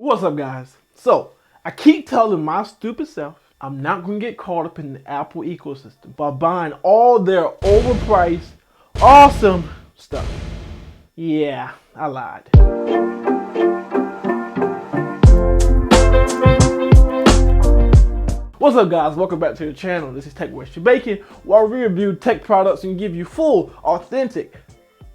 What's up, guys? So, I keep telling my stupid self I'm not going to get caught up in the Apple ecosystem by buying all their overpriced, awesome stuff. Yeah, I lied. What's up, guys? Welcome back to the channel. This is Tech West Bacon, where we review tech products and give you full, authentic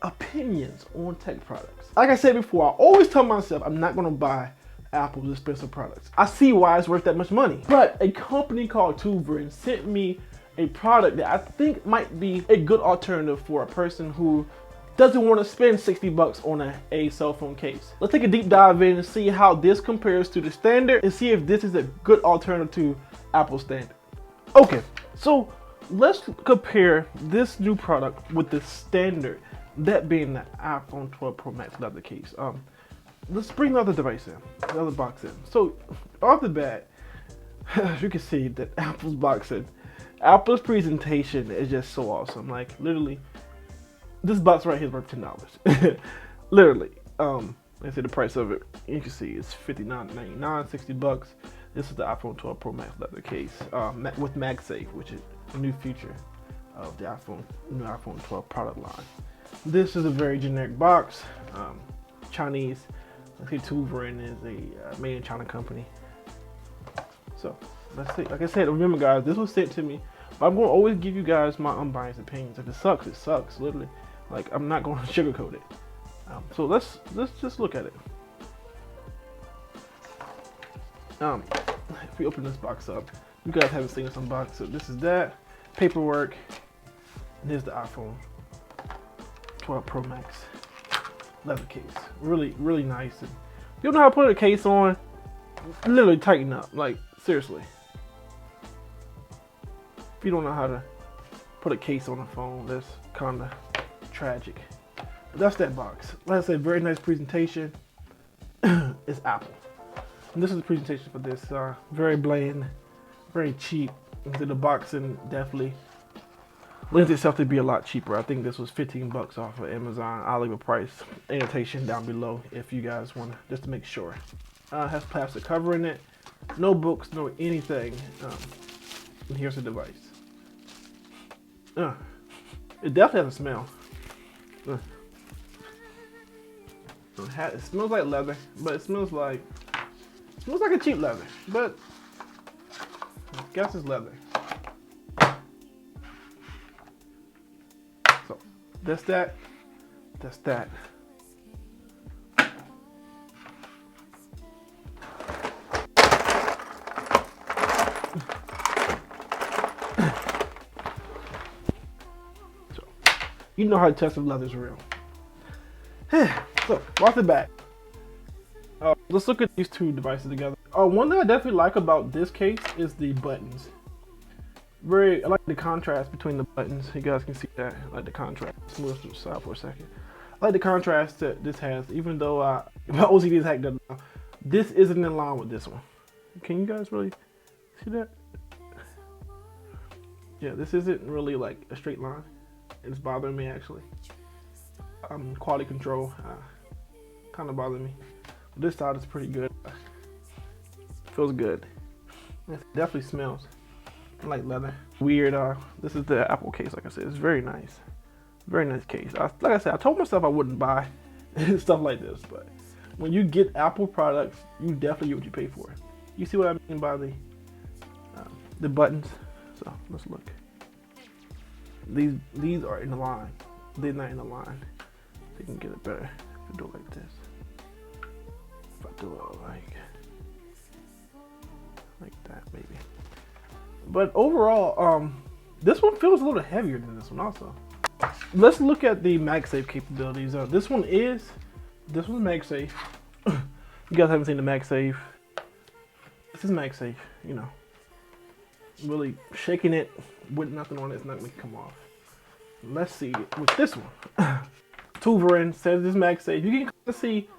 opinions on tech products. Like I said before, I always tell myself I'm not going to buy Apple's expensive products. I see why it's worth that much money. But a company called Tuverin sent me a product that I think might be a good alternative for a person who doesn't want to spend 60 bucks on a cell phone case. Let's take a deep dive in and see how this compares to the standard and see if this is a good alternative to Apple standard. Okay, so let's compare this new product with the standard, that being the iPhone 12 Pro Max leather case. Let's bring the other device in, the other box in. So off the bat, you can see that Apple's presentation is just so awesome. Like literally, this box right here is worth $10. Literally, I see the price of it. You can see it's $59.99, 60 bucks. This is the iPhone 12 Pro Max leather case with MagSafe, which is a new feature of the new iPhone 12 product line. This is a very generic box, Chinese. I see Tuverin is a made in China company. So let's see. Like I said, remember guys, this was sent to me, but I'm going to always give you guys my unbiased opinions. If it sucks, it sucks. Literally, like I'm not going to sugarcoat it. So let's just look at it. If we open this box up, you guys haven't seen this unboxed. So this is that paperwork. And here's the iPhone 12 Pro Max leather case. Really nice. And if you don't know how to put a case on, literally tighten up. Like seriously. If you don't know how to put a case on a phone, that's kind of tragic. But that's that box. Like I said, very nice presentation. It's Apple. And this is the presentation for this. Very bland, very cheap. The box and definitely lends itself to be a lot cheaper. I think this was 15 bucks off of Amazon. I'll leave a price annotation down below if you guys want to, just to make sure. It has plastic cover in it. No books, no anything. And here's the device. It definitely has a smell. It smells like leather, but it smells like a cheap leather. But I guess it's leather. So that's that. So you know how to test if leather's real. So off the bat, let's look at these two devices together. One thing I definitely like about this case is the buttons. I like the contrast between the buttons. You guys can see that. I like the contrast. Let's move to the side for a second. I like the contrast that this has, even though my OCD is hacked up now. This isn't in line with this one. Can you guys really see that? Yeah, this isn't really like a straight line. It's bothering me actually. Quality control kind of bothering me. But this side is pretty good. Feels good. It definitely smells like leather. Weird. This is the Apple case. Like I said, it's very nice. Very nice case. Like I said, I told myself I wouldn't buy stuff like this, but when you get Apple products, you definitely get what you pay for. You see what I mean by the buttons? So let's look. These are in the line. They're not in the line. So you can get it better if you do it like this. If I do it like that, maybe. But overall, this one feels a little heavier than this one also. Let's look at the MagSafe capabilities. This one's MagSafe. You guys haven't seen the MagSafe. This is MagSafe, you know. Really shaking it with nothing on it, it's not gonna come off. Let's see with this one. Tuverin says this MagSafe. You can kind of see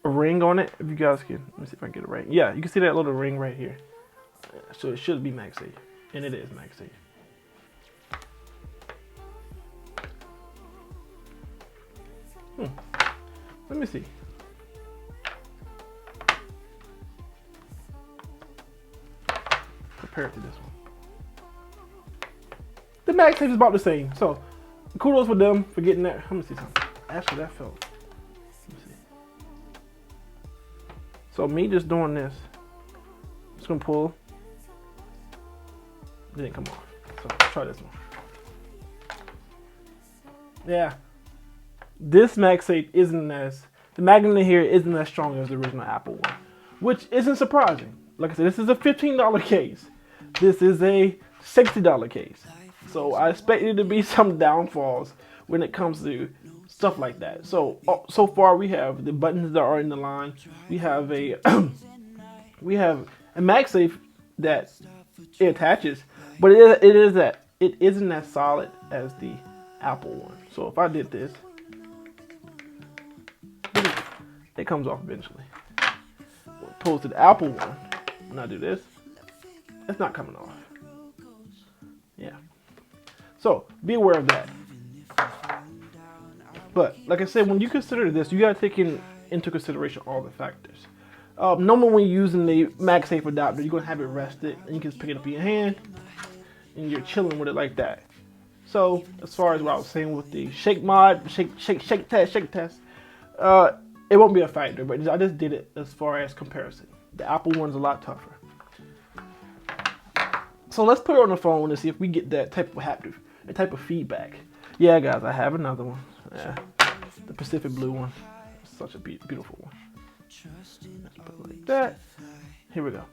a ring on it. If you guys can, let me see if I can get it right. Yeah, you can see that little ring right here. So it should be MagSafe, and it is MagSafe. Let me see. compare it to this one. The MagSafe is about the same. So kudos for them for getting that. Let me see something. Actually, that felt. Let me see. So me just doing this. Just gonna pull. Didn't come off. So let's try this one. Yeah. This MagSafe isn't as, the magnet in here isn't as strong as the original Apple one, which isn't surprising. Like I said, this is a $15 case. This is a $60 case. So I expected to be some downfalls when it comes to stuff like that. So so far we have the buttons that are in the line. We have a we have a MagSafe that it attaches, but it isn't as solid as the Apple one. So if I did this, it comes off eventually. Opposed to the Apple one, when I do this, it's not coming off. Yeah. So be aware of that. But like I said, when you consider this, you gotta take into consideration all the factors. Normally when you're using the MagSafe adapter, you're gonna have it rested and you can just pick it up in your hand and you're chilling with it like that. So as far as what I was saying with the shake test, it won't be a factor, but I just did it as far as comparison. The Apple one's a lot tougher. So let's put it on the phone and see if we get that type of feedback. Yeah, guys, I have another one. Yeah, the Pacific Blue one. Such a beautiful one. Let's put it like that. Here we go.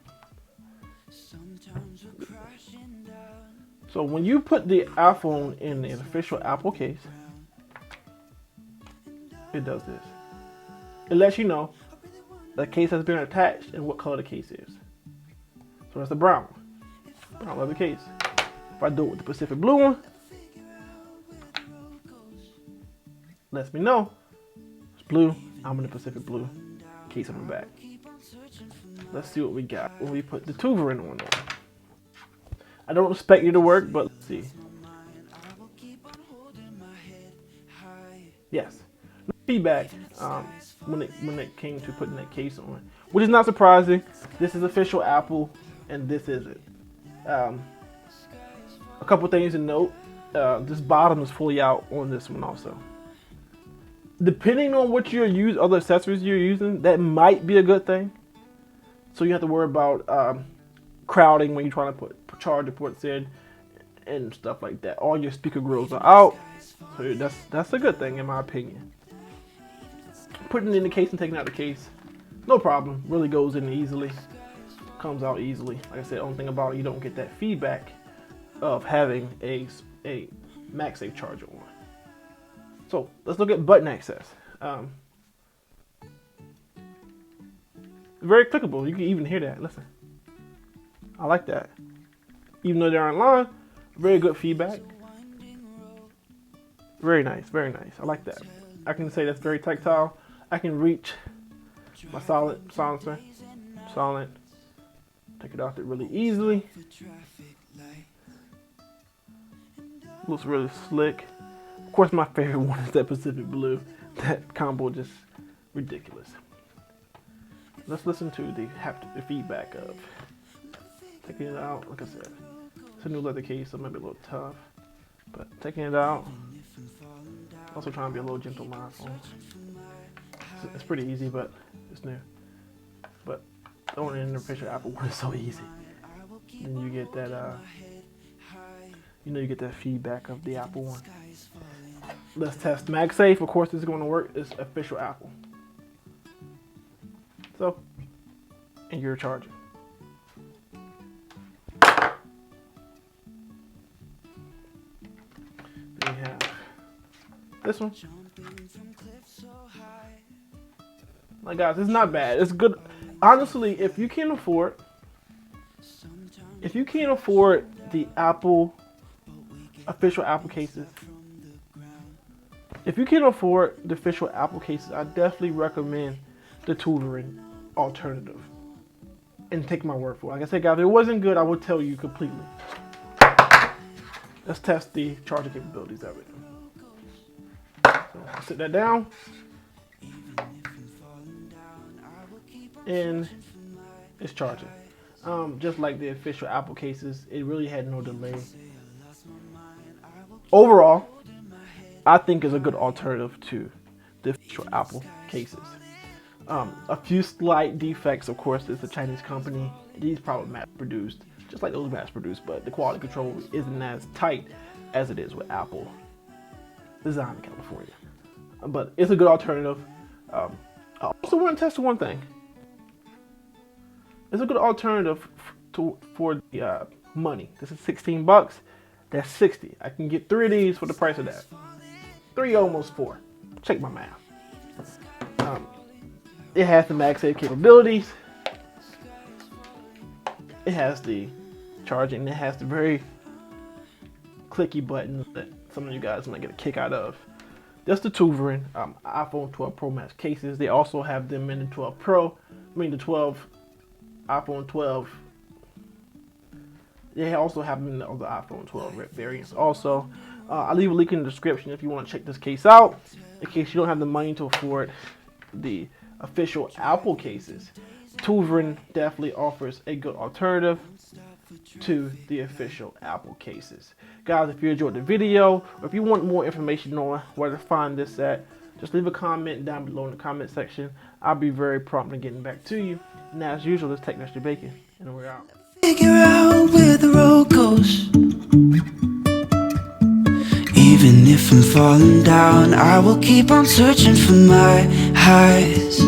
So when you put the iPhone in an official Apple case, it does this. It lets you know the case has been attached and what color the case is. So that's the brown leather case. If I do it with the Pacific Blue one, lets me know it's blue. I'm in the Pacific Blue case on the back. Let's see what we got when we put the Tuvarin one on. I don't expect you to work, but let's see. Yes, no feedback when it came to putting that case on, which is not surprising. This is official Apple, and this isn't. A couple things to note: this bottom is fully out on this one also. Depending on what you're using, other accessories you're using, that might be a good thing. So you have to worry about crowding when you're trying to put charger ports in and stuff like that. All your speaker grills are out, so that's a good thing in my opinion. Putting it in the case and taking out the case, no problem. Really goes in easily, comes out easily. Like I said, only thing about it, you don't get that feedback of having a MagSafe charger on. So let's look at button access. Very clickable. You can even hear that. Listen, I like that. Even though they're online, very good feedback. Very nice, very nice. I like that. I can say that's very tactile. I can reach my solid silencer, silent. Take it out there really easily. Looks really slick. Of course, my favorite one is that Pacific Blue. That combo just ridiculous. Let's listen to the feedback of taking it out. Like I said, it's a new leather case, so it might be a little tough. But taking it out, also trying to be a little gentle with my iPhone. It's pretty easy, but it's new. But throwing it in the official Apple one is so easy. Then you get that, you get that feedback of the Apple one. Let's test MagSafe. Of course, this is going to work. It's official Apple. So, and you're charging. Then we have this one. Like guys, it's not bad. It's good. Honestly, if you can't afford the Apple official Apple cases, if you can afford the official Apple cases, I definitely recommend the Tuvarin alternative. And take my word for it. Like I said, guys, if it wasn't good, I would tell you completely. Let's test the charging capabilities of it. So sit that down. And it's charging. Just like the official Apple cases, it really had no delay. Overall, I think is a good alternative to the official Apple cases. A few slight defects, of course, it's a Chinese company. These probably mass produced, just like those mass produced, but the quality control isn't as tight as it is with Apple. Designed in California. But it's a good alternative. I also want to test one thing. It's a good alternative for the money. This is $16. That's 60. I can get 3 of these for the price of that. 3, almost 4. Check my math. It has the MagSafe capabilities. It has the charging. It has the very clicky buttons that some of you guys might get a kick out of. That's the Tuvarin iPhone 12 Pro Max cases. They also have them in the 12 Pro. The 12 iPhone 12. They also have them in the other iPhone 12 variants. Also, I'll leave a link in the description if you want to check this case out. In case you don't have the money to afford the official Apple cases, Tuvarin definitely offers a good alternative to the official Apple cases. Guys, if you enjoyed the video, or if you want more information on where to find this at, just leave a comment down below in the comment section. I'll be very prompt in getting back to you. And as usual, this is Tech Master Bacon, and we're out. Figure out where the road goes. Even if I'm falling down, I will keep on searching for my highs.